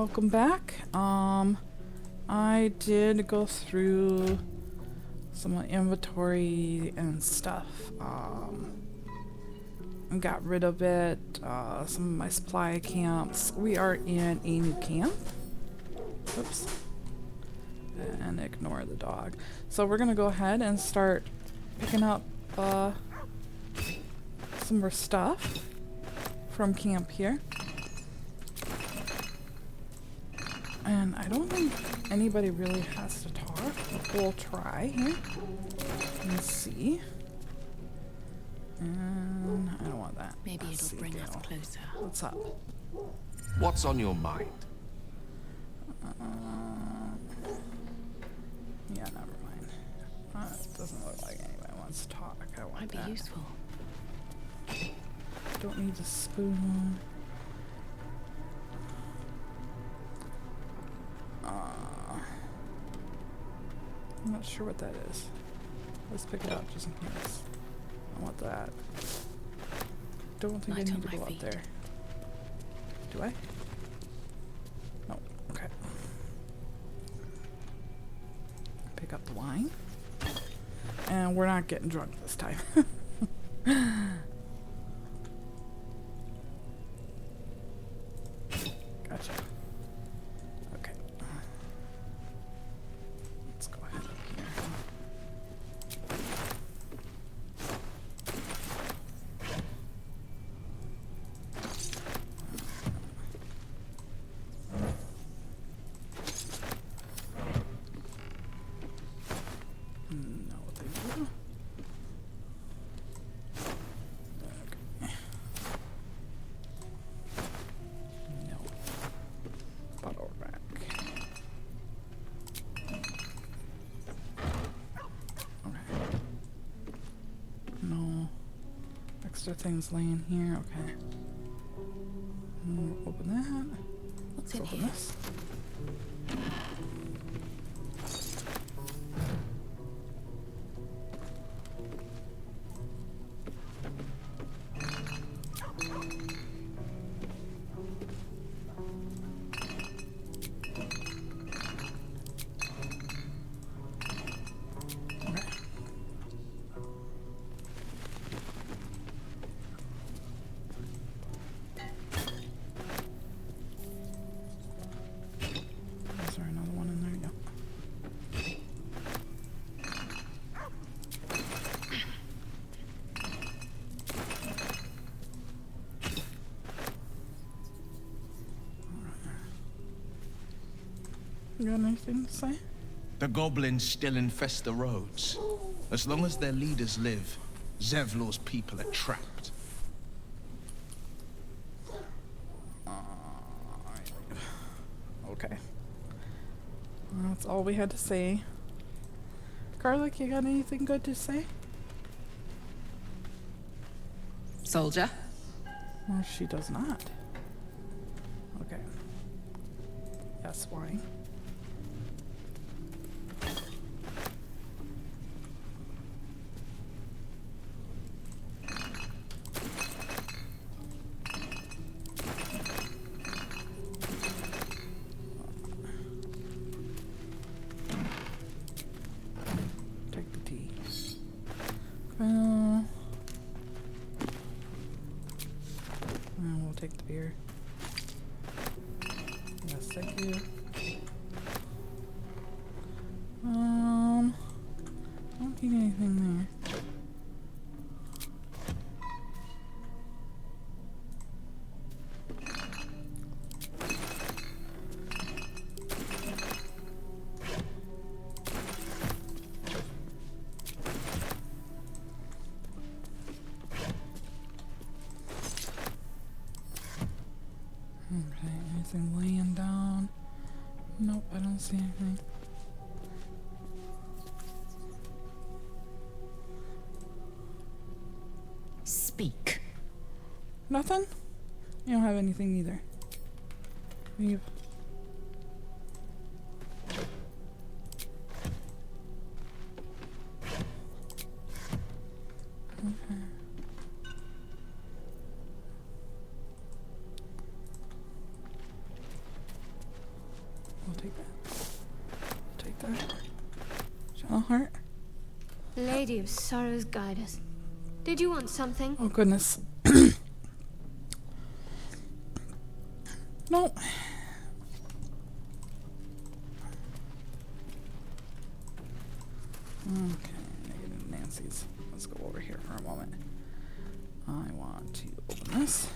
welcome back. I did go through some of the inventory and stuff. I got rid of it, some of my supply camps. We are in a new camp. Oops. And ignore the dog. So we're gonna go ahead and start picking up some more stuff from camp here. And I don't think anybody really has to talk. We'll try here. Let's see. And I don't want that. Maybe it'll bring us closer. What's up? What's on your mind? Yeah, never mind. It doesn't look like anybody wants to talk. I want Might be that. useful. Don't need a spoon. I'm not sure what that is. Let's pick it up just in case. I want that. Don't think I need to go up there. Do I? No. Okay. Pick up the wine. And we're not getting drunk this time. Gotcha. Okay. Let's go ahead up here. No, thank you. Okay. No. Bottle rack. Okay. No extra things laying here. Okay. Open that. What's Let's in open here? this. Is there another one in there? Yeah. You got anything to say? The goblins still infest the roads. As long as their leaders live, Zevlor's people are trapped. Okay. That's all we had to say. Garlic, you got anything good to say? Soldier? Well, she does not. Okay. Yes, wine. Take the tea. And we'll take the beer. Yes, thank you. I don't need anything there. Okay, anything laying down? Nope, I don't see anything. Speak. Nothing? You don't have anything either. Leave. Okay. Oh, heart. Lady of Sorrows, guide us. Did you want something? Oh, goodness. No. Okay, negative Nancy's. Let's go over here for a moment. I want to open this.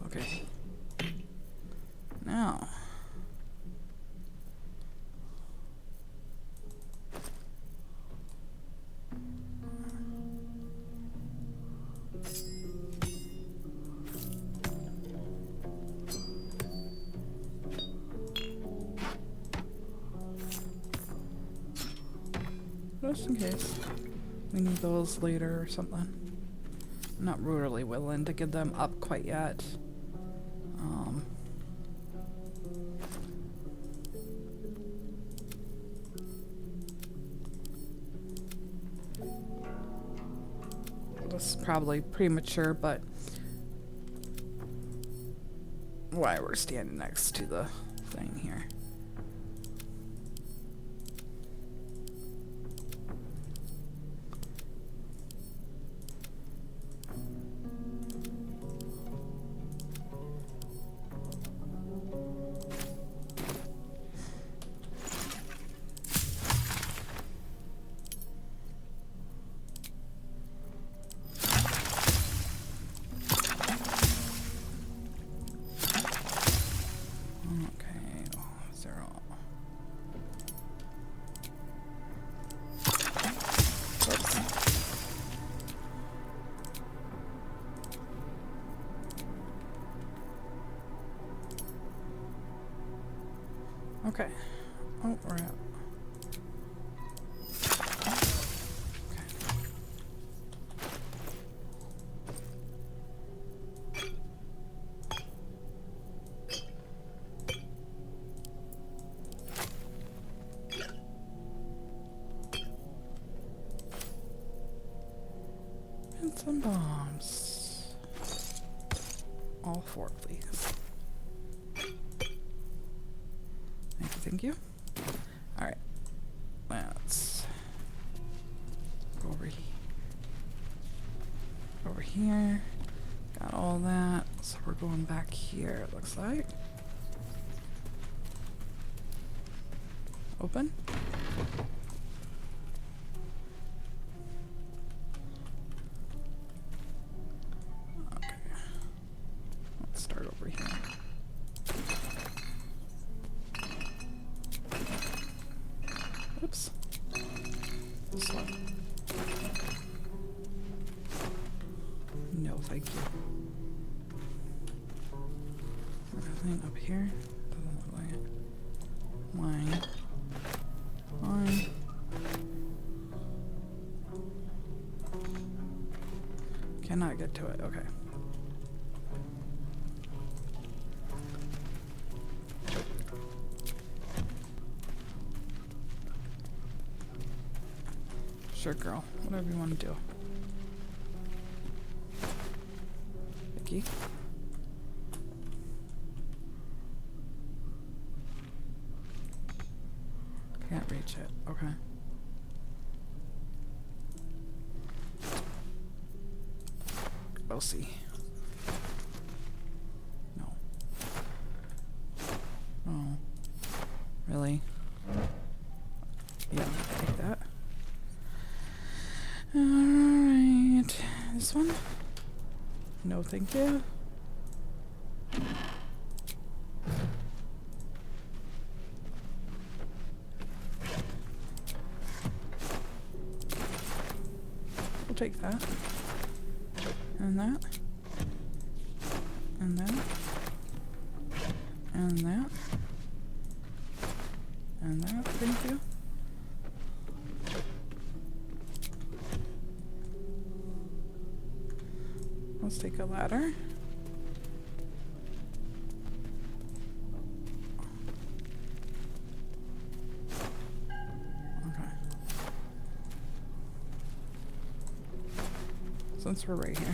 Okay. Now. Just in case we need those later or something. I'm not really willing to give them up quite yet. This is probably premature, but why we're standing next to the thing here. Okay. Oh, we're out. And some bombs. All 4, please. Thank you. Alright. Let's go over here. Got all that. So we're going back here, it looks like. Open. Okay. Let's start over here. Oops. This one. No, thank you. Anything up here? Doesn't look like it. Wine. Wine. Cannot get to it. Okay. Sure, girl. Whatever you want to do. Vicky. Can't reach it. Okay. We'll see. No. Oh. Really? Yeah, take that. Alright. This one? No, thank you. We'll take that. And that. And that. And that. And that, thank you. Let's take a ladder. Since we're right here.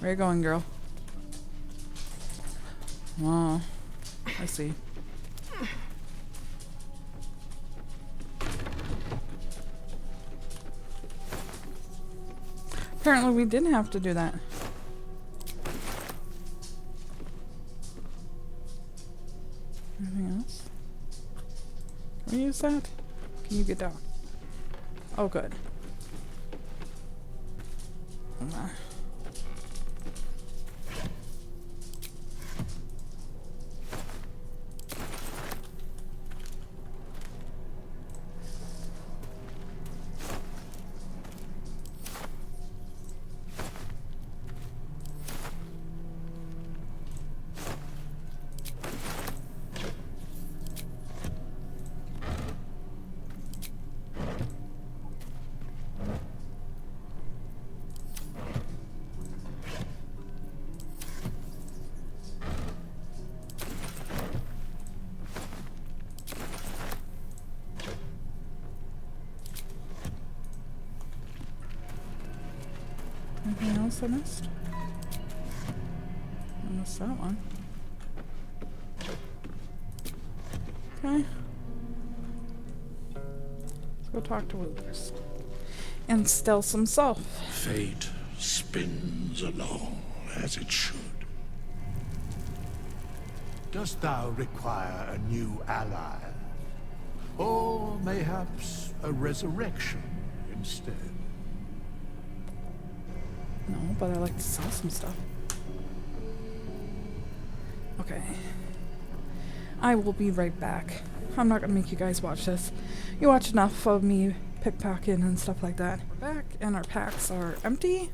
Where you going, girl? Oh, I see. Apparently we didn't have to do that. Anything else? Can we use that? Can you get down? Oh, good. Nah. Anything else I missed? I missed that one. Okay. Let's go talk to Withers. And stealth himself. Fate spins along as it should. Dost thou require a new ally? Or mayhaps a resurrection instead? No, but I like to sell some stuff. Okay. I will be right back. I'm not gonna make you guys watch this. You watch enough of me pickpocketing and stuff like that. We're back, and our packs are empty.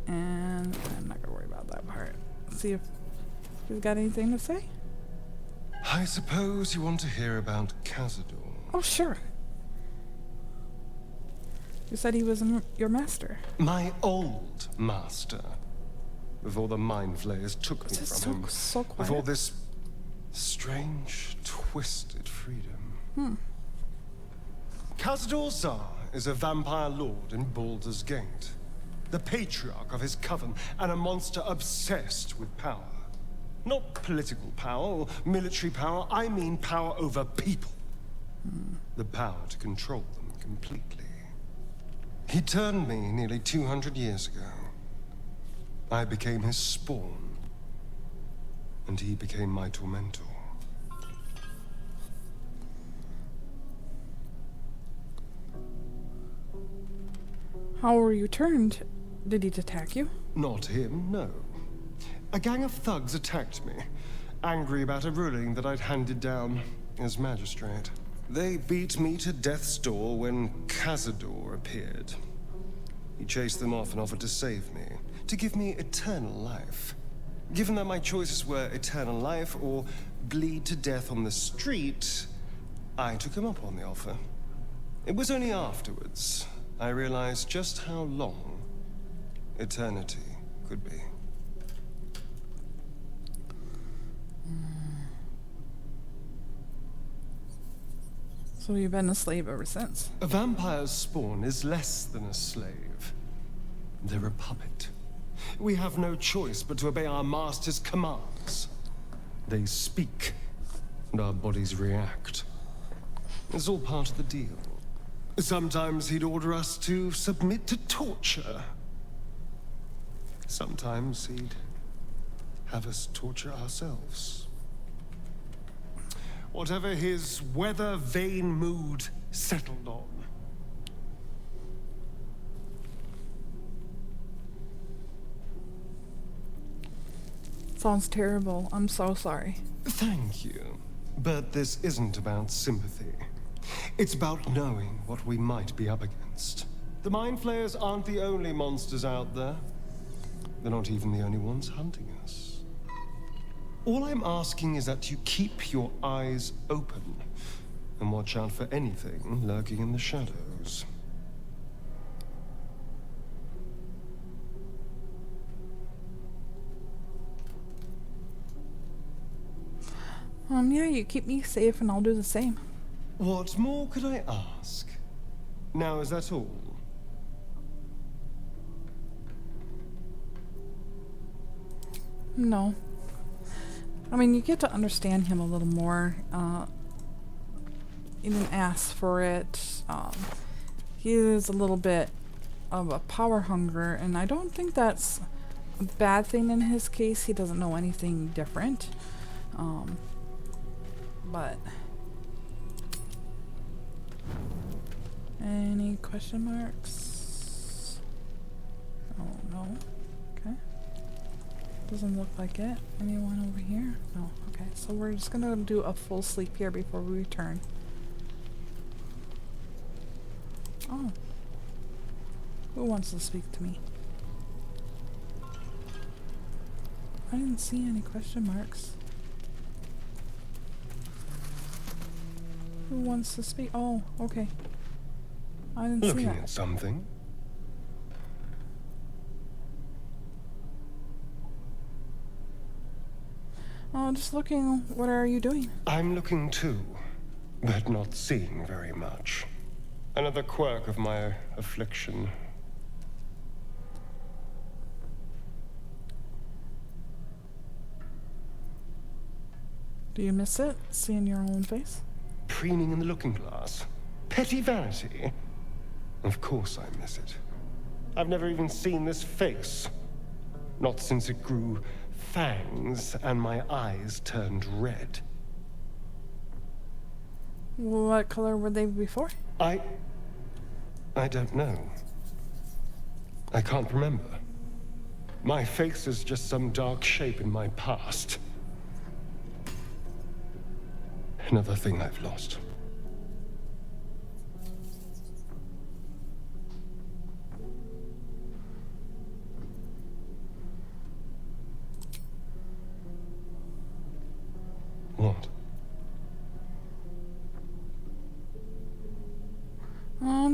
And I'm not gonna worry about that part. Let's see if we've got anything to say. I suppose you want to hear about Cazador. Oh, sure. You said he was your master. My old master. Before the mind flayers took me This is from him. so quiet. Before this strange, twisted freedom. Cazador Zar is a vampire lord in Baldur's Gate. The patriarch of his coven, and a monster obsessed with power. Not political power or military power, I mean power over people. The power to control them completely. He turned me nearly 200 years ago. I became his spawn, and he became my tormentor. How were you turned? Did he attack you? Not him, no. A gang of thugs attacked me, angry about a ruling that I'd handed down as magistrate. They beat me to death's door when Cazador appeared. He chased them off and offered to save me, to give me eternal life. Given that my choices were eternal life or bleed to death on the street, I took him up on the offer. It was only afterwards I realized just how long eternity could be. So you've been a slave ever since. A vampire's spawn is less than a slave. They're a puppet. We have no choice but to obey our master's commands. They speak, and our bodies react. It's all part of the deal. Sometimes he'd order us to submit to torture. Sometimes he'd have us torture ourselves. Whatever his weather-vane mood settled on. Sounds terrible. I'm so sorry. Thank you. But this isn't about sympathy. It's about knowing what we might be up against. The Mind Flayers aren't the only monsters out there. They're not even the only ones hunting us. All I'm asking is that you keep your eyes open and watch out for anything lurking in the shadows. Yeah, you keep me safe and I'll do the same. What more could I ask? Now, is that all? No. I mean, you get to understand him a little more. He didn't ask for it. He is a little bit of a power hunger, and I don't think that's a bad thing in his case. He doesn't know anything different. But any question marks? Oh no. Okay. Doesn't look like it. Anyone over here? No. Okay, so we're just gonna do a full sleep here before we return. Oh. Who wants to speak to me? I didn't see any question marks. Who wants to speak? Oh, okay. I didn't see Looking that. at something? Oh, just looking. What are you doing? I'm looking too, but not seeing very much. Another quirk of my affliction. Do you miss it? Seeing your own face? Preening in the looking glass. Petty vanity. Of course I miss it. I've never even seen this face. Not since it grew fangs and my eyes turned red. What color were they before? I don't know. I can't remember. My face is just some dark shape in my past. Another thing I've lost. What?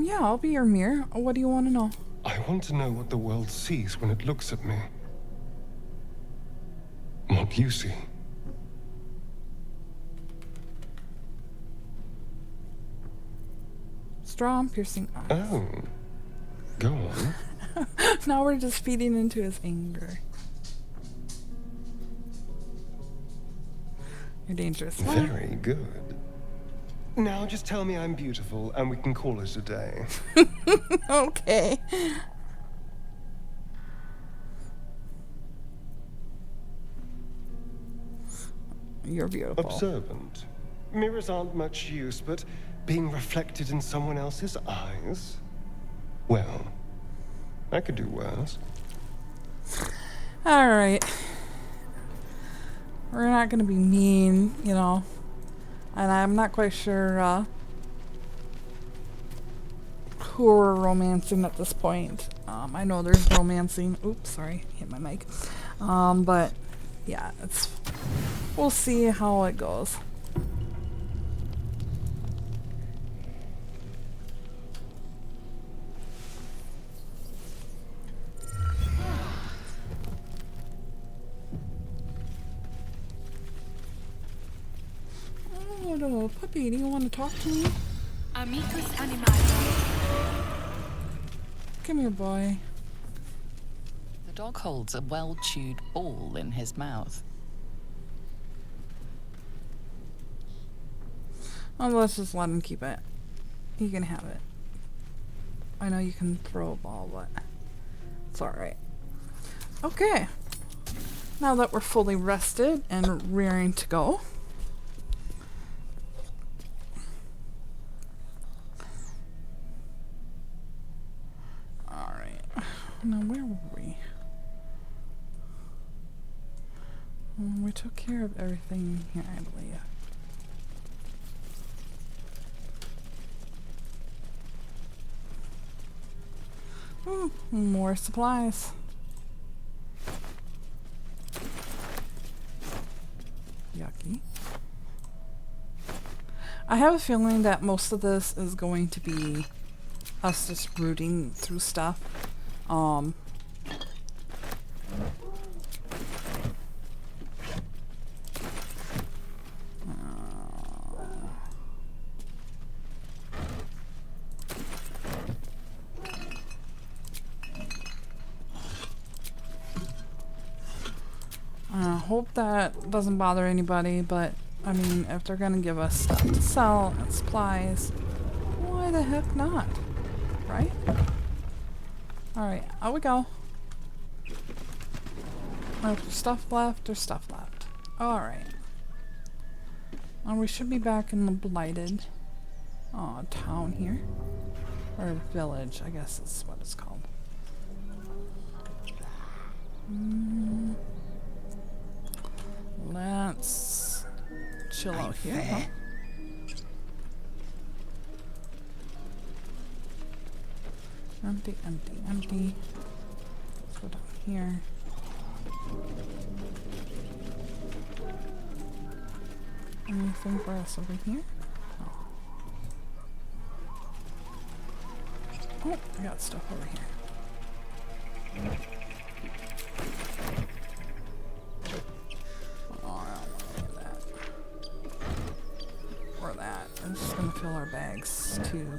Yeah, I'll be your mirror. What do you want to know? I want to know what the world sees when it looks at me. What you see. Strong, piercing eyes. Oh. Go on. Now we're just feeding into his anger. You're dangerous. Very good. Now just tell me I'm beautiful and we can call it a day. Okay. You're beautiful. Observant. Mirrors aren't much use, but being reflected in someone else's eyes? Well, I could do worse. Alright. We're not gonna be mean, you know. And I'm not quite sure who we're romancing at this point. I know there's romancing. Oops, sorry, hit my mic. But yeah, we'll see how it goes. Oh, little puppy, do you want to talk to me? Amicus animae. Come here, boy. The dog holds a well-chewed ball in his mouth. Oh, let's just let him keep it. He can have it. I know you can throw a ball, but it's alright. Okay. Now that we're fully rested and rearing to go. Alright. Now where were we? We took care of everything here, I believe. Ooh, more supplies. Yucky. I have a feeling that most of this is going to be us just rooting through stuff. Hope that doesn't bother anybody, but I mean, if they're gonna give us stuff to sell and supplies, why the heck not? Right? Alright, out we go. If there's stuff left, there's stuff left. Alright. Well, we should be back in the blighted town here. Or village, I guess is what it's called. Let's chill out here. Huh? Empty, empty, empty. Let's go down here. Anything for us over here? Oh, I got stuff over here. I'm just gonna fill our bags to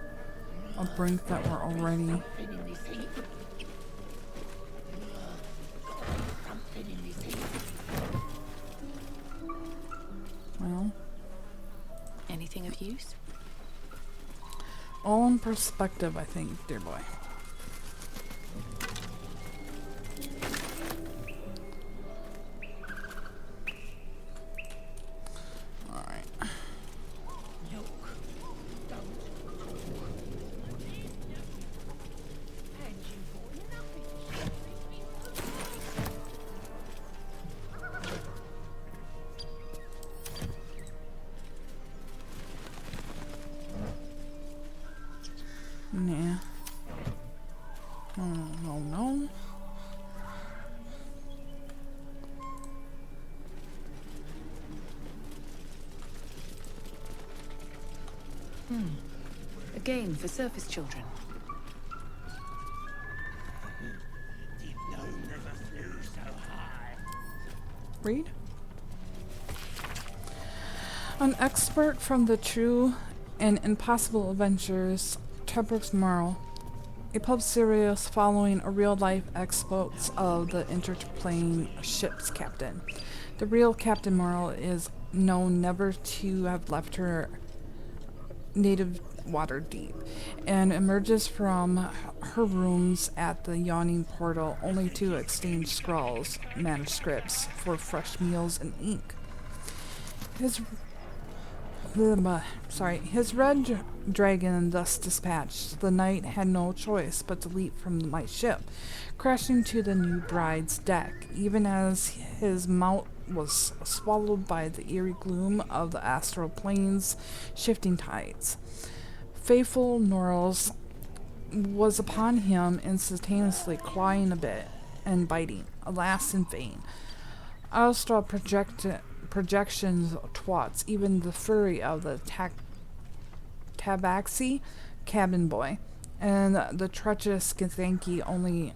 a brink that we're already. Well, anything of use? All in perspective, I think, dear boy. Nah. Oh, no. A game for surface children. Read. An expert from the True and Impossible Adventures, Tebrix Marl, a pub series following a real-life exploits of the interplane ship's captain. The real Captain Marl is known never to have left her native water deep, and emerges from her rooms at the yawning portal only to exchange scrolls, manuscripts for fresh meals and ink. His red dragon thus dispatched, the knight had no choice but to leap from my ship, crashing to the new bride's deck, even as his mount was swallowed by the eerie gloom of the astral plane's shifting tides. Faithful Norls was upon him instantaneously, clawing a bit and biting, alas in vain. Austral projections twats, even the fury of the tabaxi cabin boy, and the treacherous Githyanki only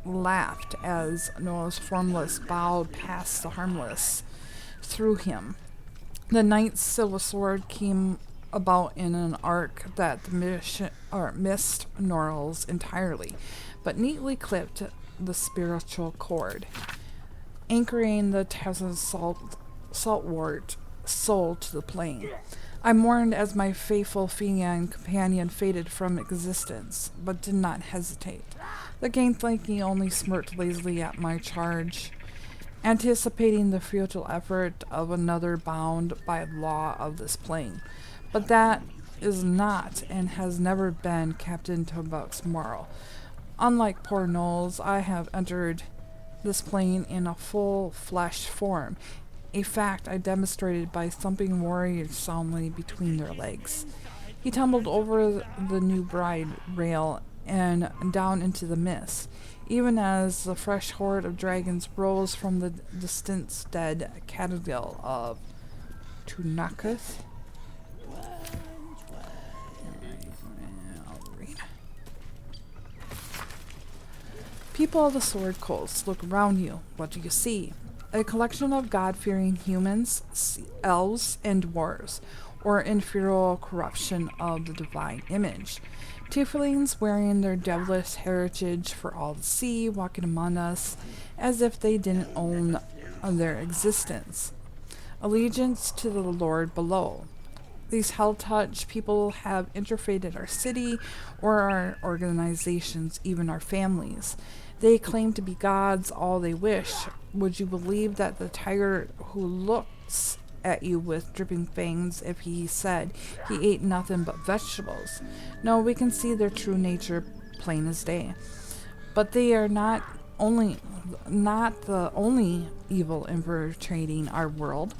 laughed as Noah's formless bowed past the harmless through him. The knight's silver sword came about in an arc that missed Norls entirely, but neatly clipped the spiritual cord, anchoring the Tessa's saltwort soul to the plane. I mourned as my faithful Fian companion faded from existence, but did not hesitate. The Githyanki only smirked lazily at my charge, anticipating the futile effort of another bound by law of this plane. But that is not and has never been Captain Tebrix Marl. Unlike poor Knowles, I have entered this plane in a full flesh form, a fact I demonstrated by thumping warriors soundly between their legs. He tumbled over the new bride rail and down into the mist, even as the fresh horde of dragons rose from the distant dead catadale of Tunakith. People of the Sword Coast, look around you. What do you see? A collection of God-fearing humans, elves, and dwarves, or inferior corruption of the divine image. Tieflings wearing their devilish heritage for all to see, walking among us as if they didn't own their existence. Allegiance to the Lord below. These hell-touch people have infiltrated our city or our organizations, even our families. They claim to be gods, all they wish. Would you believe that the tiger who looks at you with dripping fangs if he said he ate nothing but vegetables? No, we can see their true nature plain as day. But they are not the only evil infiltrating our world.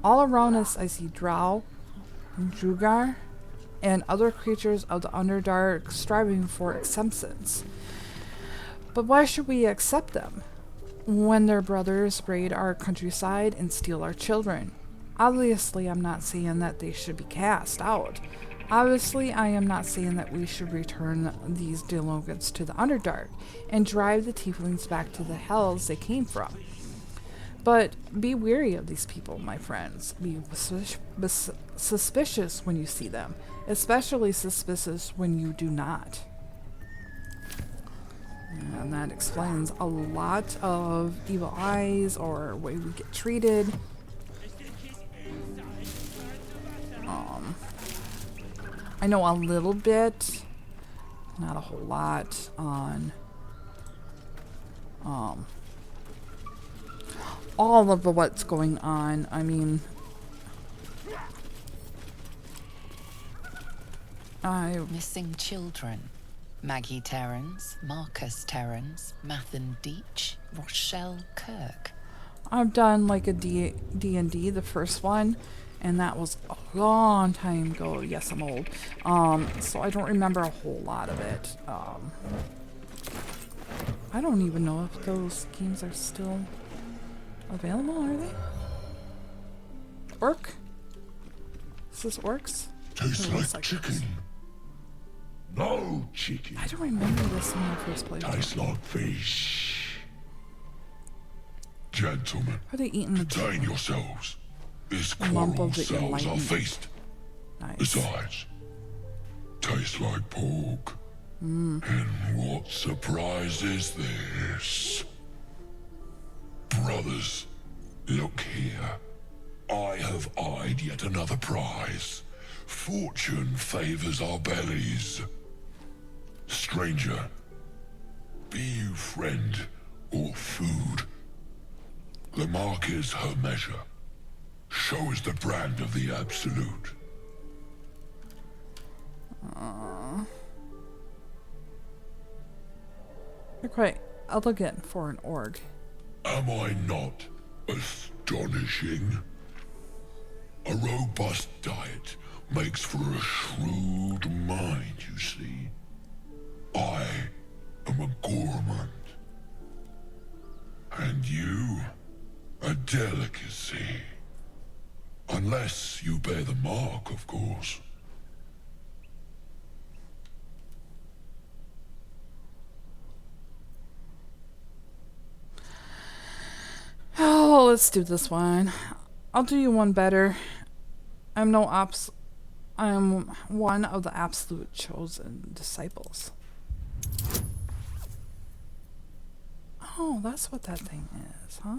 All around us I see Drow, Drugar, and other creatures of the Underdark striving for acceptance. But why should we accept them when their brothers raid our countryside and steal our children? Obviously, I'm not saying that they should be cast out. Obviously, I am not saying that we should return these delinquents to the Underdark and drive the tieflings back to the hells they came from. But be wary of these people, my friends. Be suspicious when you see them, especially suspicious when you do not. And that explains a lot of evil eyes or way we get treated. I know a little bit, not a whole lot, on all of what's going on. I mean, Missing children. Maggie Terrans, Marcus Terrans, Mathan Deach, Rochelle Kirk. I've done like a D&D, the first one, and that was a long time ago. Yes, I'm old. So I don't remember a whole lot of it. I don't even know if those games are still available, are they? Orc? Is this orcs? Tastes like chicken. No chicken. I don't remember this in my first place. Tastes like fish. Gentlemen, Are they eating the detain yourselves. This lump quarrel of the sells our Enlightenment? feast. Nice. Besides, tastes like pork. And what surprise is this? Brothers, look here. I have eyed yet another prize. Fortune favors our bellies. Stranger, be you friend or food. The mark is her measure. Show is the brand of the absolute. You're quite elegant for an orc. Am I not astonishing? A robust diet makes for a shrewd mind, you see. I am a gourmand. And you, a delicacy. Unless you bear the mark, of course. Oh, let's do this one. I'll do you one better. I'm one of the absolute chosen disciples. Oh, that's what that thing is, huh?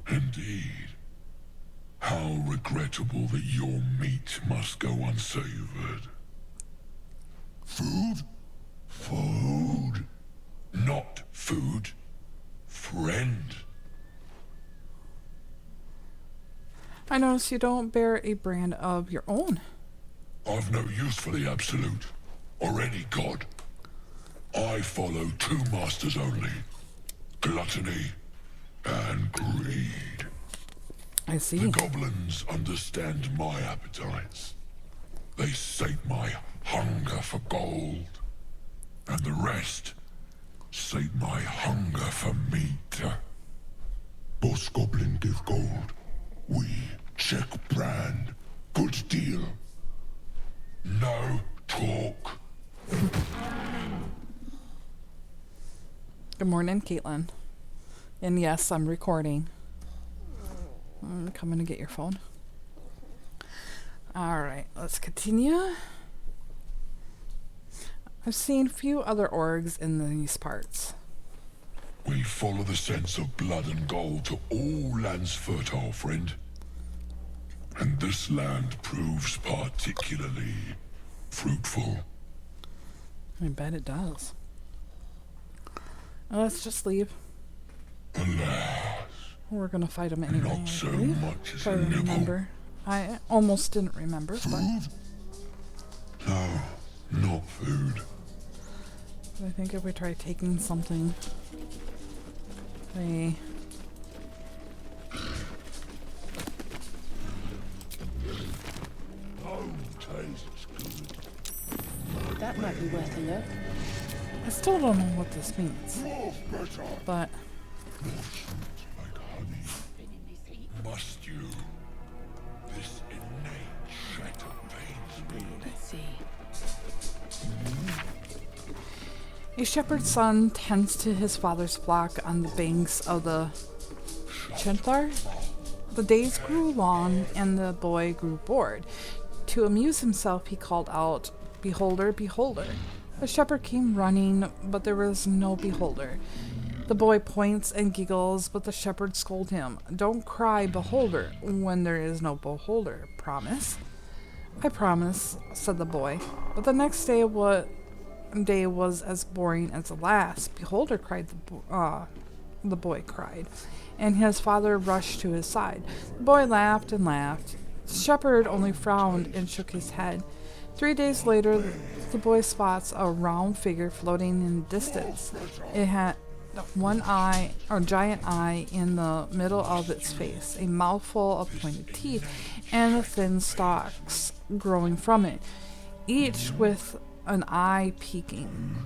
Indeed. How regrettable that your meat must go unsavored. Food? Food. Not food. Friend. I notice you don't bear a brand of your own. I've no use for the absolute, or any god. I follow two masters only. Gluttony and greed. I see. The goblins understand my appetites. They sate my hunger for gold. And the rest sate my hunger for meat. Boss Goblin give gold. We check brand. Good deal. No talk. Good morning, Caitlin. And yes, I'm recording. I'm coming to get your phone. Alright, let's continue. I've seen a few other orgs in these parts. We follow the sense of blood and gold to all lands fertile, friend. And this land proves particularly fruitful. I bet it does. Let's just leave. Alas, We're gonna fight them anyway. not I so believe, much as if I a nibble. remember. I almost didn't remember, but Food? No, not food. I think if we try taking something, they... Home tastes good. That might be worth a look. I still don't know what this means, More better. but More sweet like honey. Must you? This innate shatter pains me. Let's see. a shepherd's son tends to his father's flock on the banks of the Chenthar. The days grew long, and the boy grew bored. To amuse himself, he called out, "Beholder, beholder." The shepherd came running, but there was no beholder. The boy points and giggles, but the shepherd scolds him. "Don't cry, beholder, when there is no beholder. Promise?" "I promise," said the boy. But the next day was as boring as the last. "Beholder," cried the boy cried, and his father rushed to his side. The boy laughed and laughed. The shepherd only frowned and shook his head. 3 days later, the boy spots a round figure floating in the distance. It had one eye, or giant eye, in the middle of its face, a mouthful of pointed teeth, and thin stalks growing from it, each with an eye peeking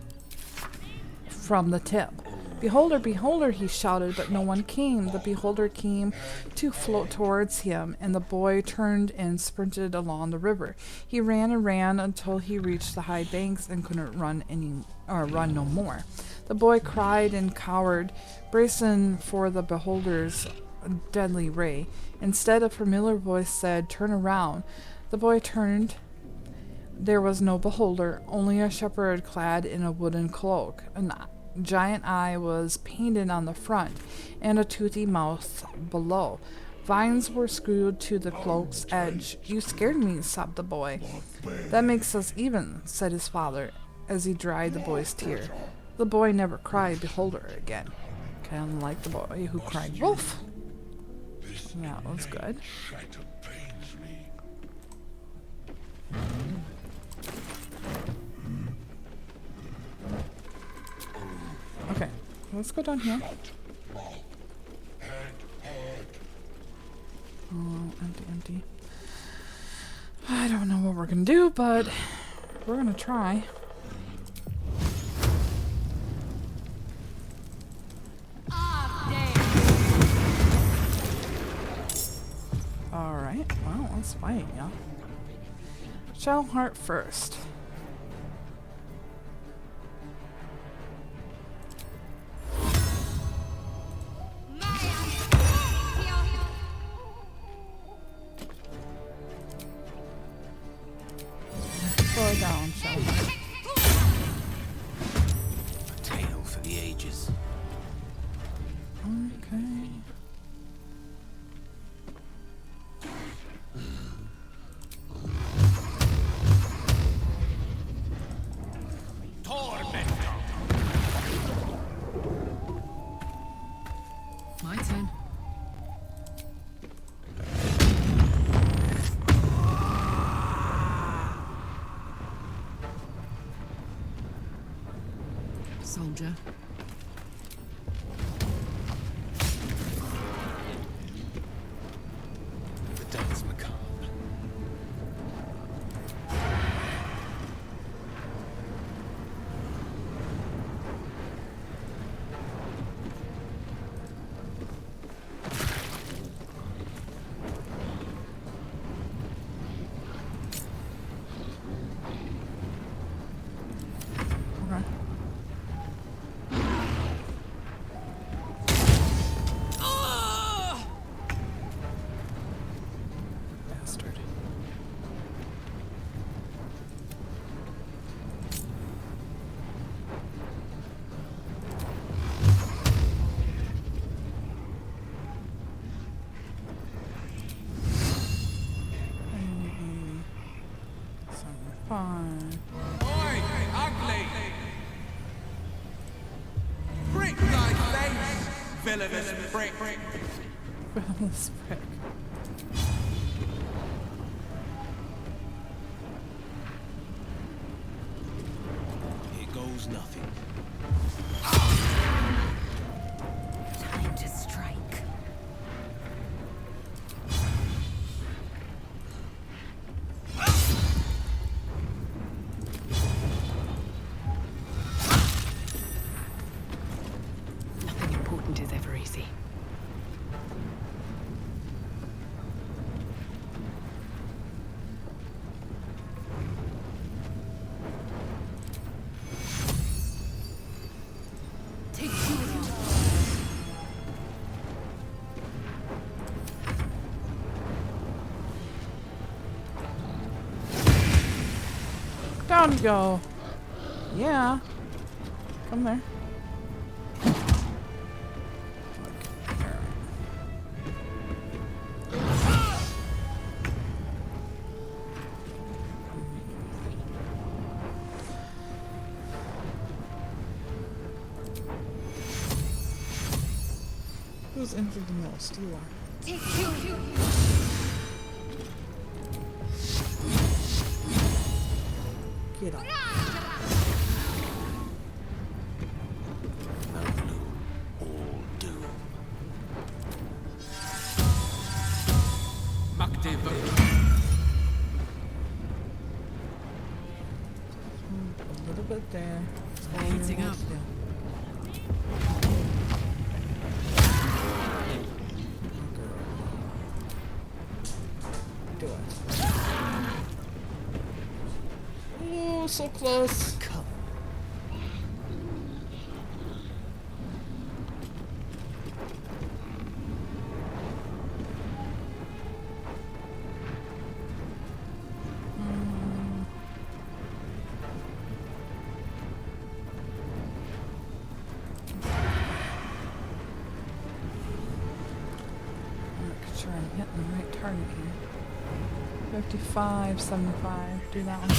from the tip. "Beholder, beholder," he shouted, but no one came. The beholder came to float towards him, and the boy turned and sprinted along the river. He ran and ran until he reached the high banks and couldn't run no more. The boy cried and cowered, bracing for the beholder's deadly ray. Instead, a familiar voice said, "Turn around." The boy turned. There was no beholder, only a shepherd clad in a wooden cloak. An giant eye was painted on the front, and a toothy mouth below. Vines were screwed to the cloak's edge. "You scared me," sobbed the boy. "That makes us even," said his father, as he dried the boy's tear. The boy never cried beholder again. Kind of like the boy who cried wolf. That was good. Shatter pains me. Okay, let's go down here. Oh, empty, empty. I don't know what we're gonna do, but we're gonna try. Alright, well, let's fight, yeah. Shadowheart first. Slow down, Shadowheart. A tale for the ages. Okay. My turn. Soldier. The devil's macabre. Villainous prick. Villainous prick. Here goes nothing. Time to strike. Nothing important is ever easy. Down you go. Yeah. Come there. Who's injured the most? You are. Get up. No blue, all doom. A little bit there. Heating up. Do it. Oh, so close. Come. Make sure I'm hitting the right target here. 55, 75. Do that one.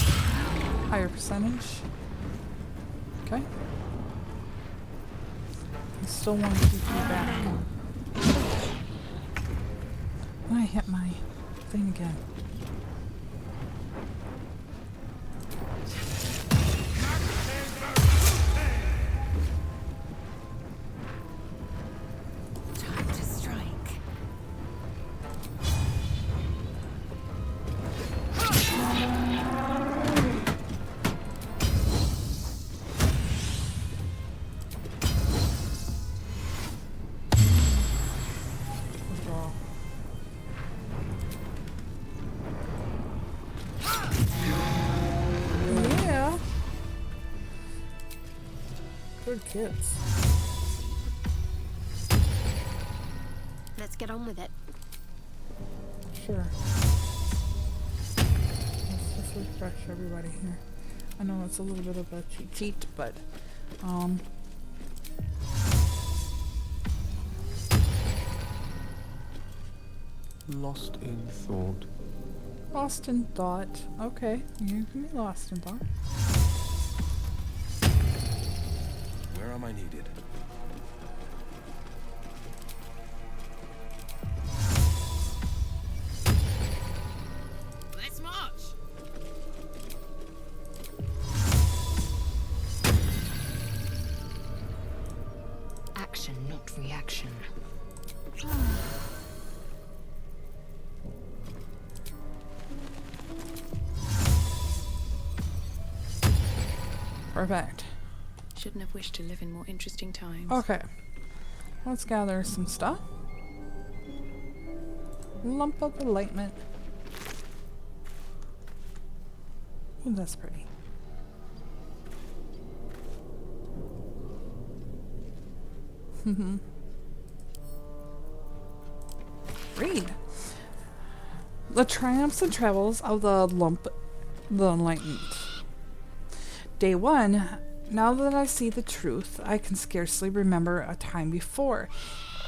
Higher percentage. Okay. I still want to keep you back. And I hit my thing again. Time to strike. Withdraw. Yeah. Good kids. Let's get on with it. Sure. Let's refresh everybody here. I know it's a little bit of a cheat sheet, but Lost in thought. lost in thought. Okay, you can be lost in thought. Where am I needed? Let's march. Action, not reaction. Perfect. Shouldn't have wished to live in more interesting times. Okay. Let's gather some stuff. Lump of Enlightenment. Ooh, that's pretty. Read. The triumphs and travels of the Lump, the Enlightened. Day 1. Now that I see the truth, I can scarcely remember a time before.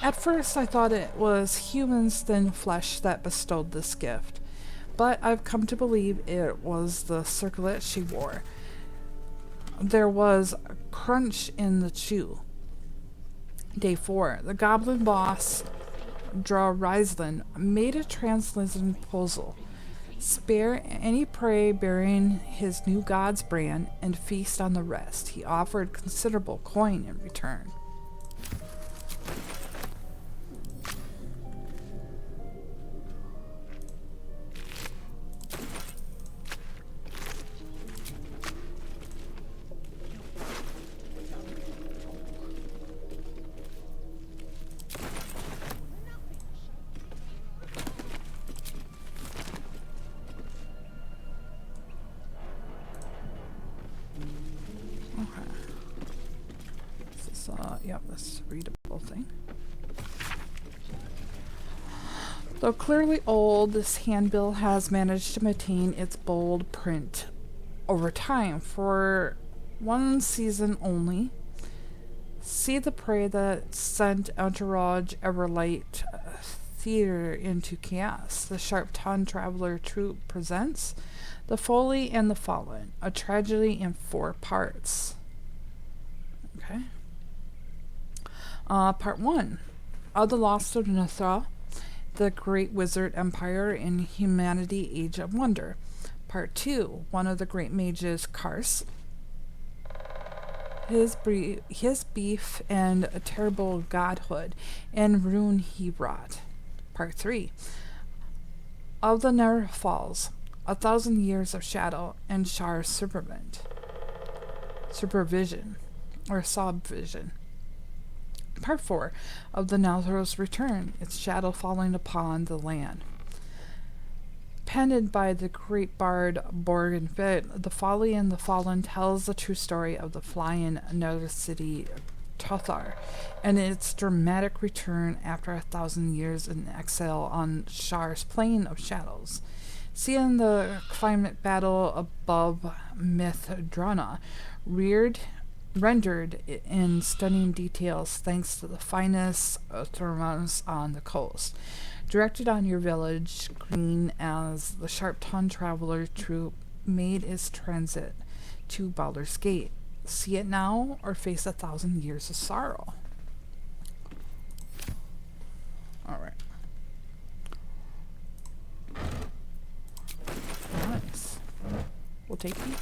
At first, I thought it was humans than flesh that bestowed this gift, but I've come to believe it was the circlet she wore. There was a crunch in the chew, Day 4. The goblin boss, Drow-Lump, made a translucent proposal. Spare any prey bearing his new god's brand and feast on the rest. He offered considerable coin in return. Yep, that's a readable thing. Though clearly old, this handbill has managed to maintain its bold print over time. For one season only, see the prey that sent Entourage Everlight Theater into chaos. The Sharp-Tongued Traveler troupe presents The Folly and the Fallen, a tragedy in 4 parts. Okay. Part 1. Of the Lost of Nithra, the Great Wizard Empire in Humanity Age of Wonder. Part 2. One of the Great Mages, Karst. His beef and a terrible godhood, and ruin he wrought. Part 3. Of the Never Falls, 1,000 Years of Shadow and Shar's Supervision, or Subvision. Part 4 of the Nalthros Return, its shadow falling upon the land. Penned by the great bard Borgen Fit, The Folly and the Fallen tells the true story of the flying Nether City Tothar and its dramatic return after 1,000 years in exile on Shar's Plane of Shadows. Seeing the climate battle above Myth-Drana, rendered in stunning details thanks to the finest thermals on the coast. Directed on your village green as the Sharp-Tongued Traveler troupe made its transit to Baldur's Gate. See it now or face 1,000 years of sorrow. Alright. Nice. We'll take you.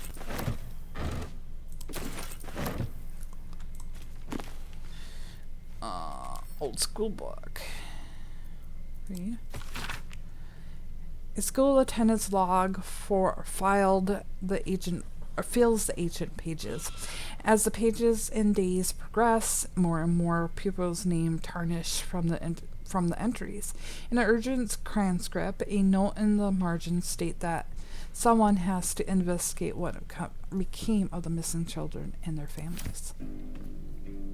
Old school book. Read. A school attendant's log fills the ancient pages. As the pages and days progress, more and more pupils' name tarnish from the entries. In an urgent transcript, a note in the margin state that someone has to investigate what became of the missing children and their families.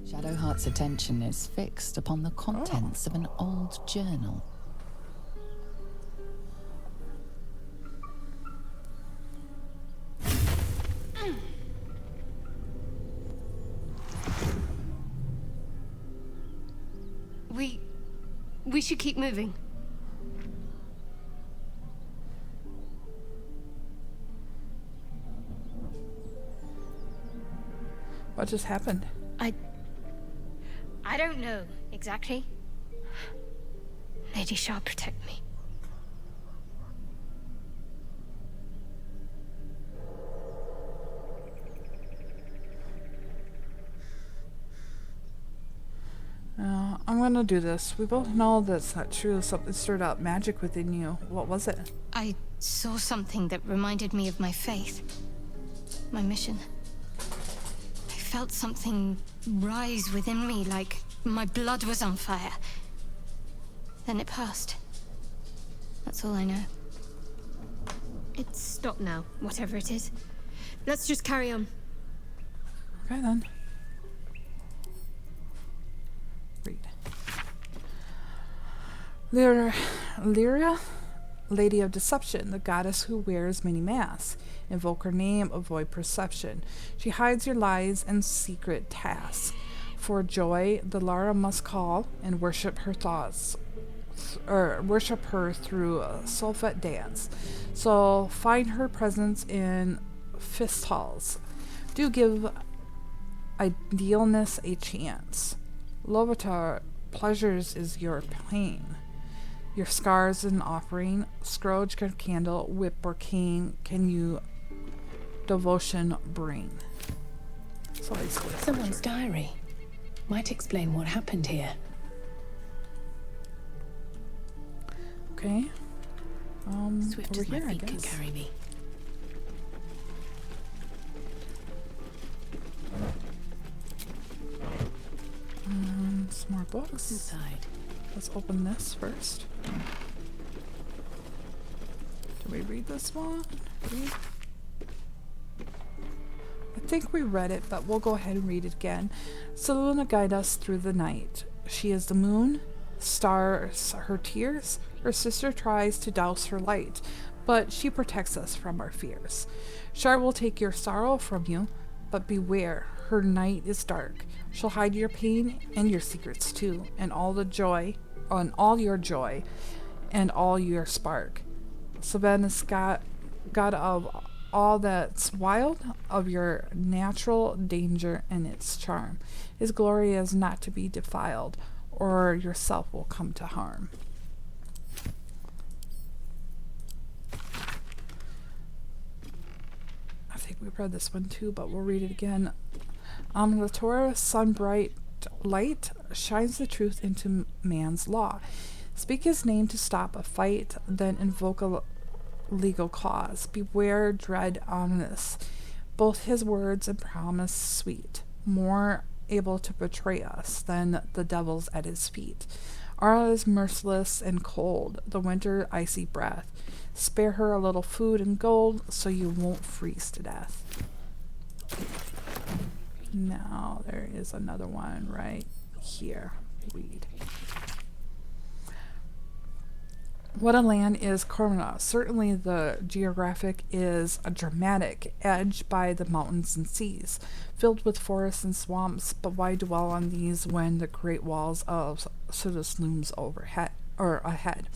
Shadowheart's attention is fixed upon the contents of an old journal. We should keep moving. What just happened? I don't know exactly. Lady Shah, protect me. I'm gonna do this. We both know that's not true. Something stirred up magic within you. What was it? I saw something that reminded me of my faith. My mission. I felt something rise within me, like my blood was on fire. Then it passed. That's all I know. It's stopped now, whatever it is. Let's just carry on. Okay then. Read. Lyra, Lady of Deception, the goddess who wears many masks. Invoke her name, avoid perception. She hides your lies and secret tasks. For joy, the Lara must call and worship her thoughts, or worship her through a Sulfat dance. So find her presence in fist halls. Do give idealness a chance. Lovatar, pleasures is your pain. Your scars an offering. Scourge can candle, whip or cane. Can you devotion bring? So basically, Someone's diary. Might explain what happened here. Okay. Swift over as my here, I feet can guess. carry me. Some more books. What's inside? Let's open this first. Did we read this one? Read? I think we read it, but we'll go ahead and read it again. Seluna guide us through the night. She is the moon, stars her tears. Her sister tries to douse her light, but she protects us from our fears. Shar will take your sorrow from you, but beware, her night is dark. She'll hide your pain and your secrets too, and all the joy, all your joy, and all your spark. Savan is God of all that's wild, of your natural danger and its charm. His glory is not to be defiled, or yourself will come to harm. I think we read this one too, but we'll read it again. The Torah, sun-bright light, shines the truth into man's law. Speak his name to stop a fight, then invoke a legal cause. Beware, dread, ominous. Both his words and promise sweet, more able to betray us than the devils at his feet. Ara is merciless and cold, the winter icy breath. Spare her a little food and gold, so you won't freeze to death. Now there is another one right here. Read. What a land is Cormana. Certainly the geographic is a dramatic, edged by the mountains and seas, filled with forests and swamps, but why dwell on these when the great walls of Sudus looms overhead or ahead?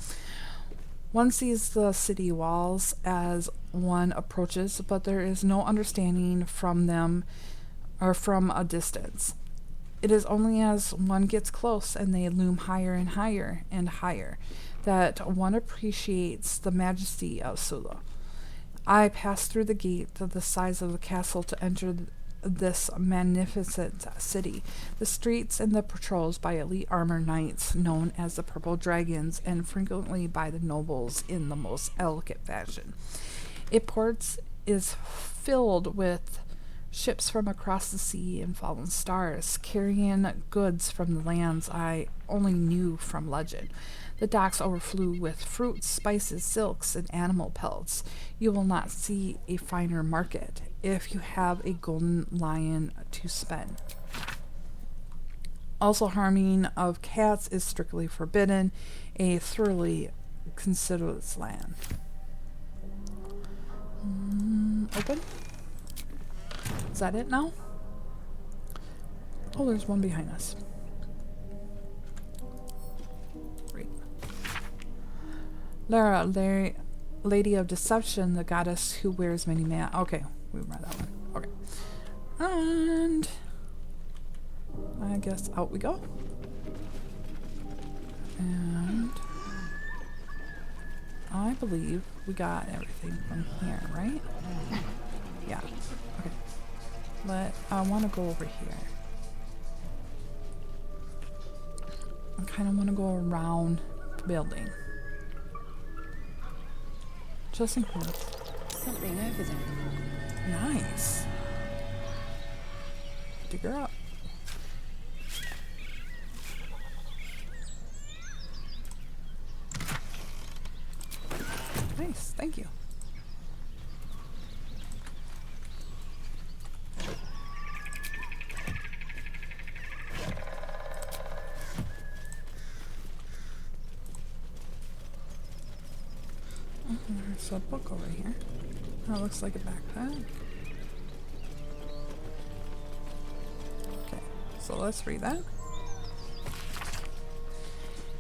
One sees the city walls as one approaches, but there is no understanding from them or from a distance. It is only as one gets close and they loom higher and higher and higher that one appreciates the majesty of Sula. I passed through the gate the size of the castle to enter this magnificent city. The streets and the patrols by elite armored knights known as the Purple Dragons, and frequently by the nobles in the most elegant fashion. Its ports is filled with ships from across the sea and fallen stars, carrying goods from the lands I only knew from legend. The docks overflew with fruits, spices, silks, and animal pelts. You will not see a finer market if you have a golden lion to spend. Also, harming of cats is strictly forbidden, a thoroughly considerate land. Open? Is that it now? Oh, there's one behind us. Great. Lara, Lady of Deception, the goddess who wears many masks. Okay, we read that one. Okay. And I guess out we go. And I believe we got everything from here, right? Yeah. Okay. I want to go over here. I kind of want to go around the building. Just in case. Something over there. Nice. Dig her up. Nice, thank you. There's a book over here. That looks like a backpack. Okay, so let's read that.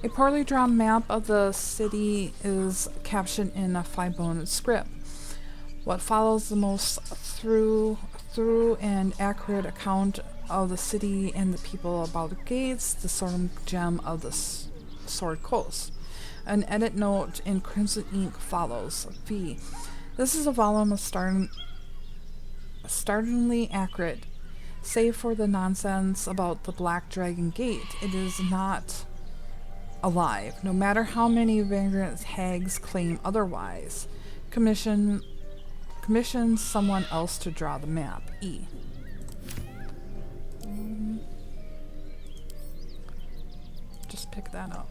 A poorly drawn map of the city is captioned in a 5-bone script. What follows the most through and accurate account of the city and the people about the gates, the sword gem of the Sword Coast. An edit note in crimson ink follows. V. This is a volume of startlingly accurate. Save for the nonsense about the Black Dragon Gate, it is not alive, no matter how many vagrant hags claim otherwise. Commission someone else to draw the map. E. Just pick that up.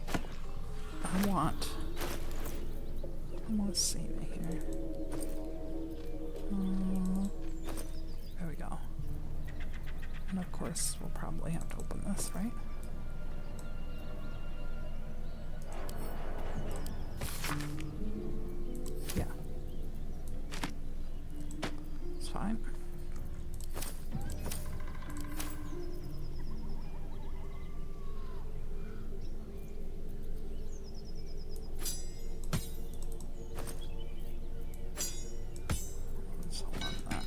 I want to save it here. There we go. And of course, we'll probably have to open this, right? Yeah. It's fine. Let's hold on to that.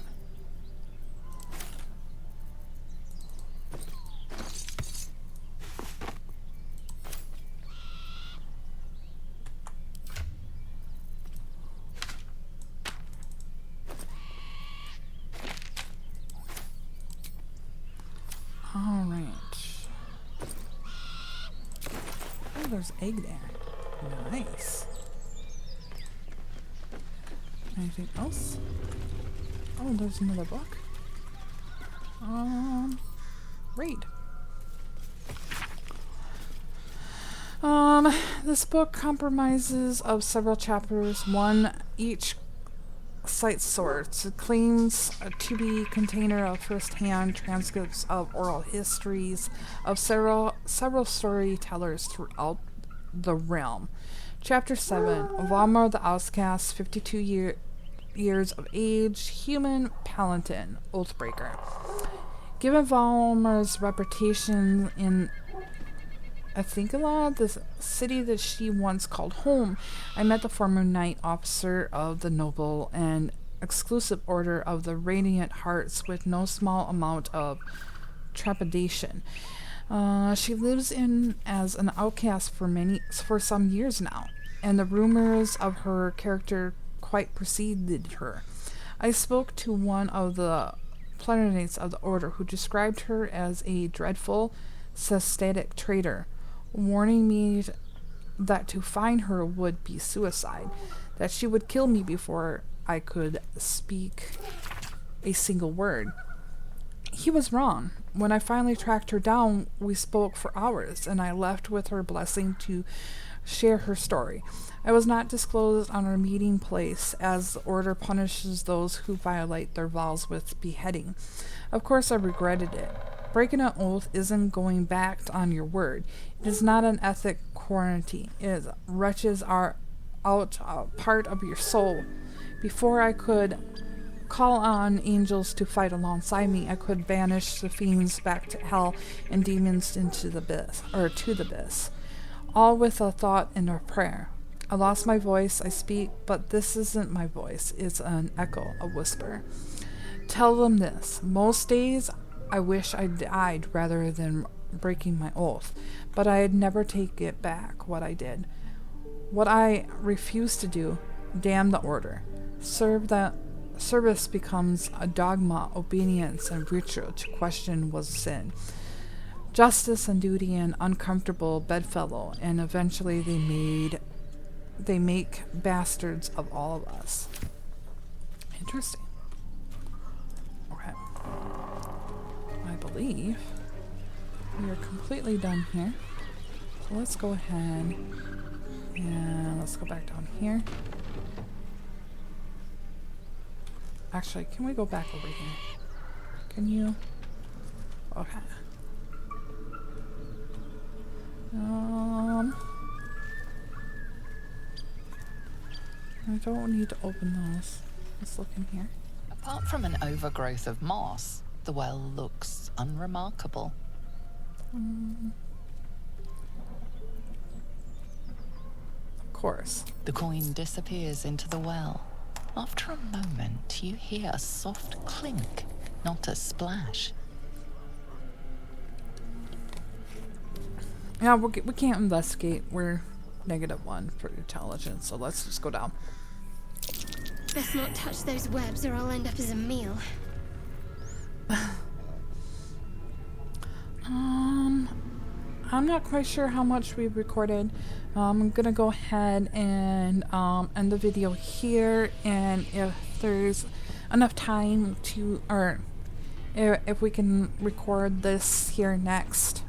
Alright. Oh, there's egg there. Nice. Anything else? Oh, there's another book. Read. This book compromises of several chapters, one each cites source. It claims to be a container of first-hand transcripts of oral histories of several storytellers throughout the realm. Chapter 7, Valmar the Outcast, 52 years of age, human paladin, Oathbreaker. Given Valmar's reputation in Athingala, the city that she once called home, I met the former knight officer of the noble and exclusive order of the Radiant Hearts with no small amount of trepidation. She lives in as an outcast for some years now, and the rumors of her character quite preceded her. I spoke to one of the plenarians of the order who described her as a dreadful, satanic traitor, warning me that to find her would be suicide, that she would kill me before I could speak a single word. He was wrong. When I finally tracked her down, we spoke for hours, and I left with her blessing to share her story. I was not disclosed on our meeting place, as the order punishes those who violate their vows with beheading. Of course, I regretted it. Breaking an oath isn't going back on your word. It is not an ethic quarantine. It wrenches out part of your soul. Before I could call on angels to fight alongside me, I could banish the fiends back to hell and demons into the abyss, or to the abyss. All with a thought and a prayer. I lost my voice, I speak, but this isn't my voice. It's an echo, a whisper. Tell them this. Most days, I wish I died rather than breaking my oath, but I'd never take it back, what I did. What I refuse to do, damn the order. Service becomes a dogma, obedience and ritual. To question was sin. Justice and duty and uncomfortable bedfellow, and eventually they make bastards of all of us. Interesting. Okay. I believe we are completely done here. So let's go ahead and let's go back down here. Actually, can we go back over here? Can you? Okay. I don't need to open those. Let's look in here. Apart from an overgrowth of moss, the well looks unremarkable. Of course. The coin disappears into the well. After a moment, you hear a soft clink, not a splash. Yeah, we can't investigate. We're -1 for intelligence, so let's just go down. Best not touch those webs or I'll end up as a meal. I'm not quite sure how much we've recorded. I'm gonna go ahead and end the video here, and if there's enough time to, or if we can record this here next,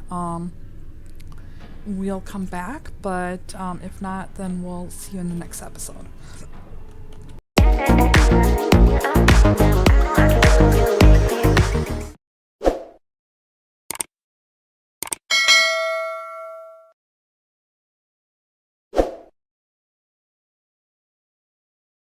we'll come back, but if not, then we'll see you in the next episode.